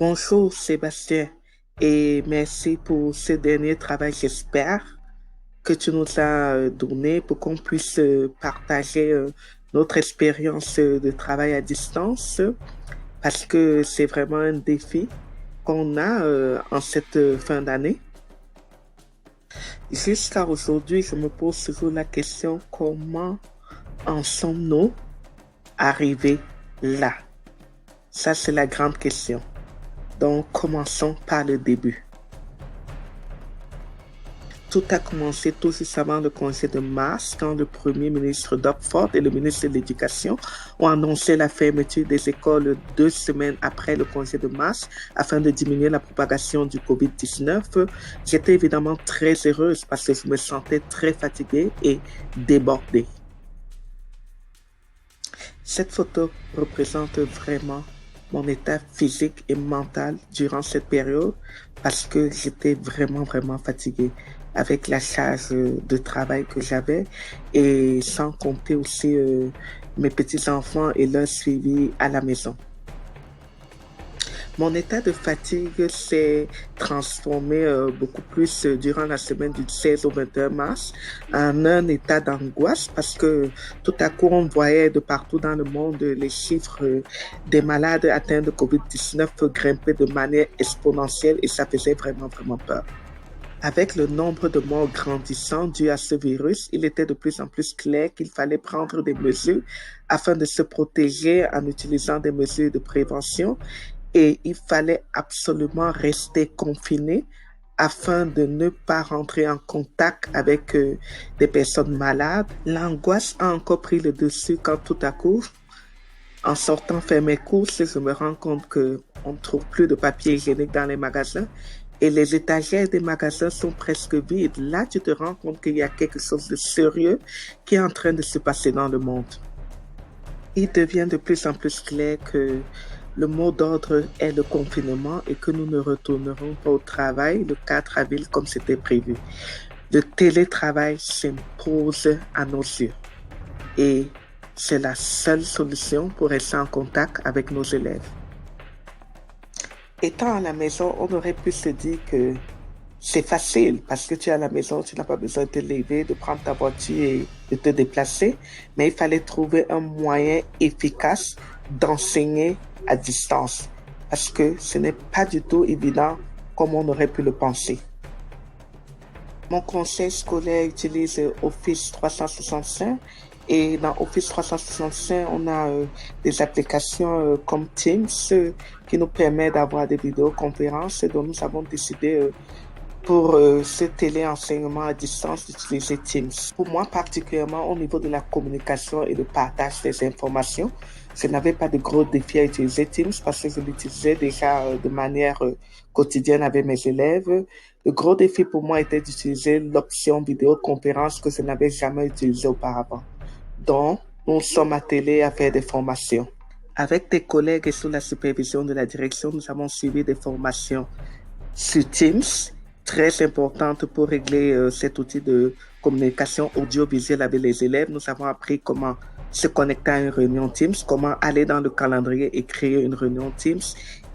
Bonjour Sébastien et merci pour ce dernier travail. J'espère que tu nous as donné pour qu'on puisse partager notre expérience de travail à distance parce que c'est vraiment un défi qu'on a en cette fin d'année. Jusqu'à aujourd'hui, je me pose toujours la question comment en sommes-nous arrivés là? Ça, c'est la grande question. Donc, commençons par le début. Tout a commencé tout juste avant le congé de mars, quand le premier ministre d'Oxford et le ministre de l'Éducation ont annoncé la fermeture des écoles 2 semaines après le congé de mars afin de diminuer la propagation du COVID-19. J'étais évidemment très heureuse parce que je me sentais très fatiguée et débordée. Cette photo représente vraiment mon état physique et mental durant cette période parce que j'étais vraiment fatiguée avec la charge de travail que j'avais et sans compter aussi mes petits-enfants et leur suivi à la maison. Mon état de fatigue s'est transformé beaucoup plus durant la semaine du 16 au 21 mars en un état d'angoisse parce que tout à coup on voyait de partout dans le monde les chiffres des malades atteints de COVID-19 grimper de manière exponentielle et ça faisait vraiment peur. Avec le nombre de morts grandissant dû à ce virus, il était de plus en plus clair qu'il fallait prendre des mesures afin de se protéger en utilisant des mesures de prévention et il fallait absolument rester confiné afin de ne pas rentrer en contact avec des personnes malades. L'angoisse a encore pris le dessus quand tout à coup, en sortant faire mes courses, je me rends compte qu'on ne trouve plus de papier hygiénique dans les magasins et les étagères des magasins sont presque vides. Là, tu te rends compte qu'il y a quelque chose de sérieux qui est en train de se passer dans le monde. Il devient de plus en plus clair que le mot d'ordre est le confinement et que nous ne retournerons pas au travail le 4 avril comme c'était prévu. Le télétravail s'impose à nos yeux et c'est la seule solution pour rester en contact avec nos élèves. Étant à la maison, on aurait pu se dire que c'est facile parce que tu es à la maison, tu n'as pas besoin de te lever, de prendre ta voiture et de te déplacer, mais il fallait trouver un moyen efficace d'enseigner à distance parce que ce n'est pas du tout évident comme on aurait pu le penser. Mon conseil scolaire utilise Office 365 et dans Office 365, on a des applications comme Teams qui nous permettent d'avoir des vidéoconférences dont nous avons décidé pour ce téléenseignement à distance d'utiliser Teams. Pour moi particulièrement au niveau de la communication et de partage des informations, je n'avais pas de gros défis à utiliser Teams parce que je l'utilisais déjà de manière quotidienne avec mes élèves. Le gros défi pour moi était d'utiliser l'option vidéoconférence que je n'avais jamais utilisée auparavant. Donc, nous sommes attelés à faire des formations. Avec des collègues et sous la supervision de la direction, nous avons suivi des formations sur Teams, très importante pour régler cet outil de communication audiovisuelle avec les élèves. Nous avons appris comment se connecter à une réunion Teams, comment aller dans le calendrier et créer une réunion Teams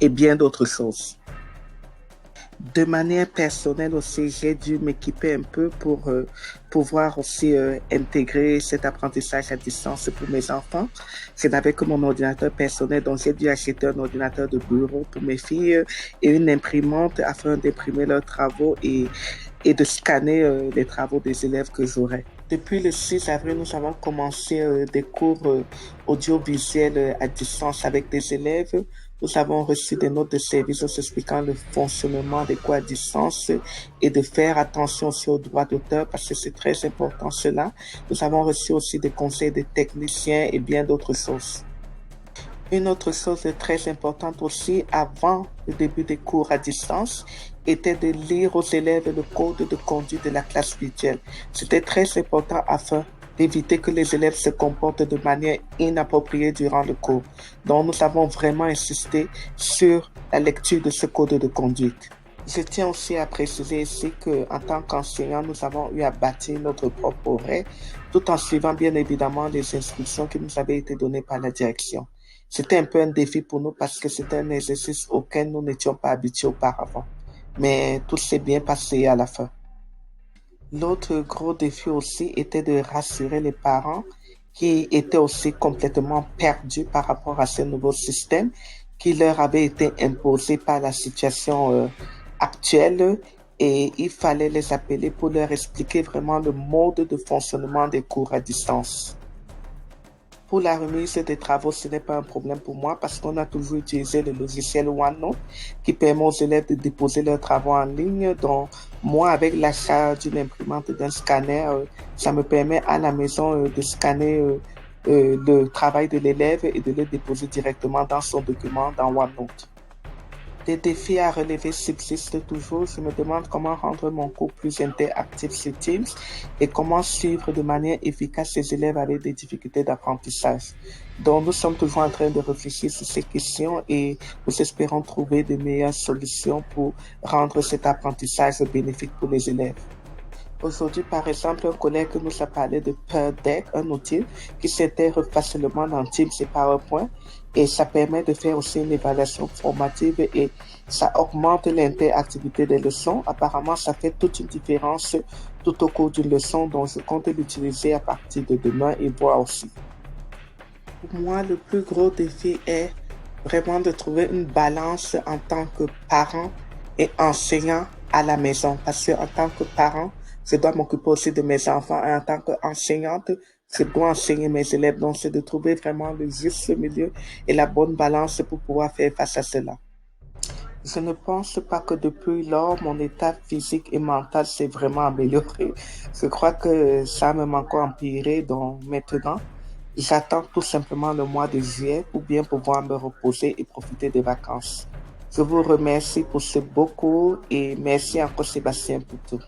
et bien d'autres choses. De manière personnelle aussi, j'ai dû m'équiper un peu pour pouvoir aussi intégrer cet apprentissage à distance pour mes enfants. Je n'avais que mon ordinateur personnel, donc j'ai dû acheter un ordinateur de bureau pour mes filles et une imprimante afin d'imprimer leurs travaux et de scanner les travaux des élèves que j'aurai. Depuis le 6 avril, nous avons commencé des cours audiovisuels à distance avec des élèves. Nous avons reçu des notes de service nous expliquant le fonctionnement des cours à distance et de faire attention aussi aux droits d'auteur parce que c'est très important cela. Nous avons reçu aussi des conseils des techniciens et bien d'autres choses. Une autre chose très importante aussi avant le début des cours à distance était de lire aux élèves le code de conduite de la classe virtuelle. C'était très important afin d'éviter que les élèves se comportent de manière inappropriée durant le cours. Donc, nous avons vraiment insisté sur la lecture de ce code de conduite. Je tiens aussi à préciser ici qu'en tant qu'enseignants, nous avons eu à bâtir notre propre horaire, tout en suivant bien évidemment les instructions qui nous avaient été données par la direction. C'était un peu un défi pour nous parce que c'était un exercice auquel nous n'étions pas habitués auparavant. Mais tout s'est bien passé à la fin. L'autre gros défi aussi était de rassurer les parents qui étaient aussi complètement perdus par rapport à ce nouveau système qui leur avait été imposé par la situation actuelle et il fallait les appeler pour leur expliquer vraiment le mode de fonctionnement des cours à distance. Pour la remise des travaux, ce n'est pas un problème pour moi parce qu'on a toujours utilisé le logiciel OneNote qui permet aux élèves de déposer leurs travaux en ligne. Donc, moi, avec l'achat d'une imprimante, d'un scanner, ça me permet à la maison de scanner le travail de l'élève et de le déposer directement dans son document dans OneNote. Des défis à relever subsistent toujours. Je me demande comment rendre mon cours plus interactif sur Teams et comment suivre de manière efficace ces élèves avec des difficultés d'apprentissage. Donc, nous sommes toujours en train de réfléchir sur ces questions et nous espérons trouver de meilleures solutions pour rendre cet apprentissage bénéfique pour les élèves. Aujourd'hui, par exemple, un collègue nous a parlé de Pear Deck, un outil qui s'intègre facilement dans Teams et PowerPoint et ça permet de faire aussi une évaluation formative et ça augmente l'interactivité des leçons. Apparemment, ça fait toute une différence tout au cours d'une leçon, donc je compte l'utiliser à partir de demain et voir aussi. Pour moi, le plus gros défi est vraiment de trouver une balance en tant que parent et enseignant à la maison. Parce que en tant que parent, je dois m'occuper aussi de mes enfants et en tant qu'enseignante, je dois enseigner mes élèves. Donc, c'est de trouver vraiment le juste milieu et la bonne balance pour pouvoir faire face à cela. Je ne pense pas que depuis lors, mon état physique et mental s'est vraiment amélioré. Je crois que ça m'a encore empiré. Donc, maintenant, j'attends tout simplement le mois de juillet pour bien pouvoir me reposer et profiter des vacances. Je vous remercie pour ce beau cours et merci encore Sébastien pour tout.